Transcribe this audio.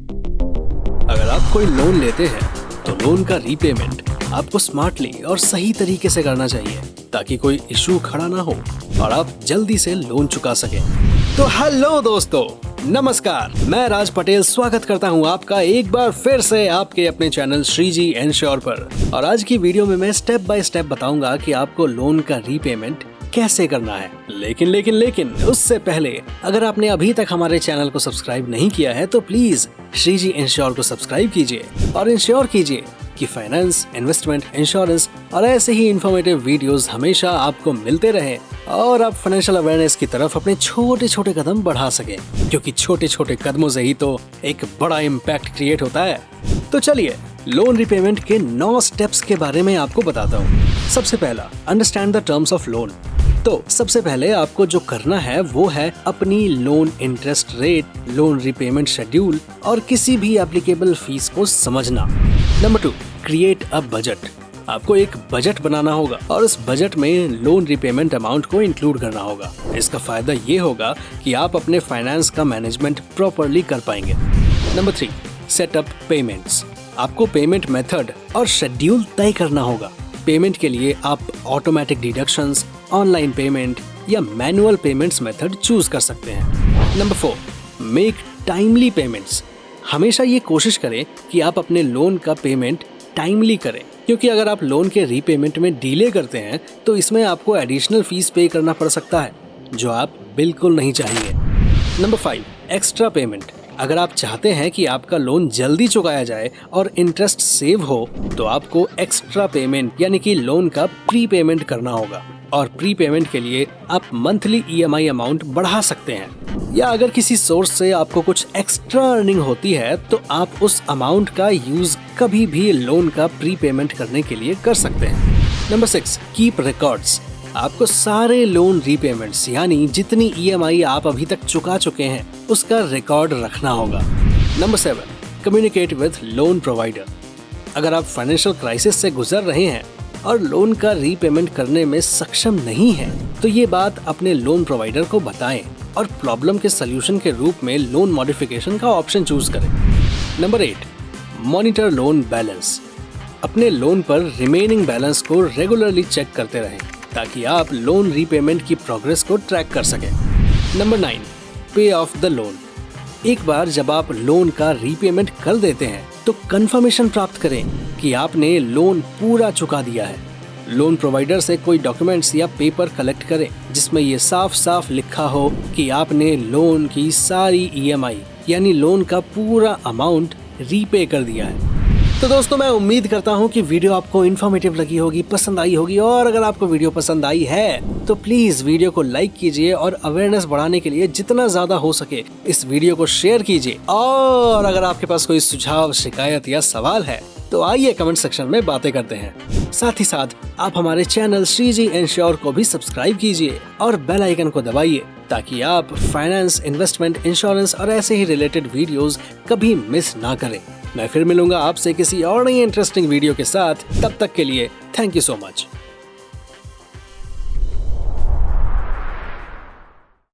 अगर आप कोई लोन लेते हैं तो लोन का रीपेमेंट आपको स्मार्टली और सही तरीके से करना चाहिए ताकि कोई इशू खड़ा ना हो और आप जल्दी से लोन चुका सकें। तो हेलो दोस्तों, नमस्कार। मैं राज पटेल स्वागत करता हूं आपका एक बार फिर से आपके अपने चैनल श्रीजी एंश्योर पर। और आज की वीडियो में मैं स्टेप बाय स्टेप बताऊंगा कि आपको लोन का रीपेमेंट कैसे करना है। लेकिन उससे पहले अगर आपने अभी तक हमारे चैनल को सब्सक्राइब नहीं किया है तो प्लीज श्रीजी एंश्योर को सब्सक्राइब कीजिए और इंश्योर कीजिए कि फाइनेंस, इन्वेस्टमेंट, इंश्योरेंस और ऐसे ही इन्फॉर्मेटिव वीडियोस हमेशा आपको मिलते रहे और आप फाइनेंशियल अवेयरनेस की तरफ अपने छोटे छोटे कदम बढ़ा सकें, क्योंकि छोटे छोटे कदमों से ही तो एक बड़ा इम्पैक्ट क्रिएट होता है। तो चलिए लोन रिपेमेंट के 9 स्टेप्स के बारे में आपको बताता हूँ। सबसे पहला, understand the terms of loan. तो सबसे पहले आपको जो करना है वो है अपनी loan interest rate, loan repayment schedule और किसी भी एप्लीकेबल फीस को समझना। Number 2, create a budget. आपको एक बजट बनाना होगा और इस बजट में लोन रिपेमेंट अमाउंट को इंक्लूड करना होगा। इसका फायदा ये होगा कि आप अपने फाइनेंस का मैनेजमेंट प्रॉपरली कर पाएंगे। Number 3, set up payments. आपको पेमेंट मेथड और शेड्यूल तय करना होगा। पेमेंट के लिए आप ऑटोमेटिक डिडक्शंस, ऑनलाइन पेमेंट या मैनुअल पेमेंट्स मेथड चूज कर सकते हैं। Number 4, make timely payments. हमेशा ये कोशिश करें कि आप अपने लोन का पेमेंट टाइमली करें, क्योंकि अगर आप लोन के रीपेमेंट में डिले करते हैं तो इसमें आपको एडिशनल फीस पे करना पड़ सकता है, जो आप बिल्कुल नहीं चाहेंगे। Number 5, extra payment. अगर आप चाहते हैं कि आपका लोन जल्दी चुकाया जाए और इंटरेस्ट सेव हो तो आपको एक्स्ट्रा पेमेंट यानी कि लोन का प्री पेमेंट करना होगा। और प्री पेमेंट के लिए आप मंथली EMI अमाउंट बढ़ा सकते हैं, या अगर किसी सोर्स से आपको कुछ एक्स्ट्रा अर्निंग होती है तो आप उस अमाउंट का यूज कभी भी लोन का प्री पेमेंट करने के लिए कर सकते हैं। Number 6, keep records. आपको सारे लोन रीपेमेंट्स यानी जितनी EMI आप अभी तक चुका चुके हैं उसका रिकॉर्ड रखना होगा। Number 7, communicate with loan provider. अगर आप फाइनेंशियल क्राइसिस से गुजर रहे हैं और लोन का रीपेमेंट करने में सक्षम नहीं हैं, तो ये बात अपने लोन प्रोवाइडर को बताएं और प्रॉब्लम के सलूशन के रूप में लोन मॉडिफिकेशन का ऑप्शन चूज करें। Number 8, monitor loan balance. अपने लोन पर रिमेनिंग बैलेंस को रेगुलरली चेक करते रहें ताकि आप लोन रीपेमेंट की प्रोग्रेस को ट्रैक कर सकें। नंबर 9, पे ऑफ द लोन। एक बार जब आप लोन का रीपेमेंट कर देते हैं तो कंफर्मेशन प्राप्त करें कि आपने लोन पूरा चुका दिया है। लोन प्रोवाइडर से कोई डॉक्यूमेंट्स या पेपर कलेक्ट करें जिसमें ये साफ साफ लिखा हो कि आपने लोन की सारी EMI यानी लोन का पूरा अमाउंट रीपे कर दिया है। तो दोस्तों, मैं उम्मीद करता हूँ कि वीडियो आपको इन्फॉर्मेटिव लगी होगी, पसंद आई होगी। और अगर आपको वीडियो पसंद आई है तो प्लीज वीडियो को लाइक कीजिए और अवेयरनेस बढ़ाने के लिए जितना ज्यादा हो सके इस वीडियो को शेयर कीजिए। और अगर आपके पास कोई सुझाव, शिकायत या सवाल है तो आइए कमेंट सेक्शन में बातें करते हैं। साथ ही साथ आप हमारे चैनल श्रीजी एंश्योर को भी सब्सक्राइब कीजिए और बेल आइकन को दबाइए ताकि आप फाइनेंस, इन्वेस्टमेंट, इंश्योरेंस और ऐसे ही रिलेटेड वीडियोस कभी मिस ना करें। मैं फिर मिलूंगा आपसे किसी और नई इंटरेस्टिंग वीडियो के साथ। तब तक के लिए थैंक यू सो मच।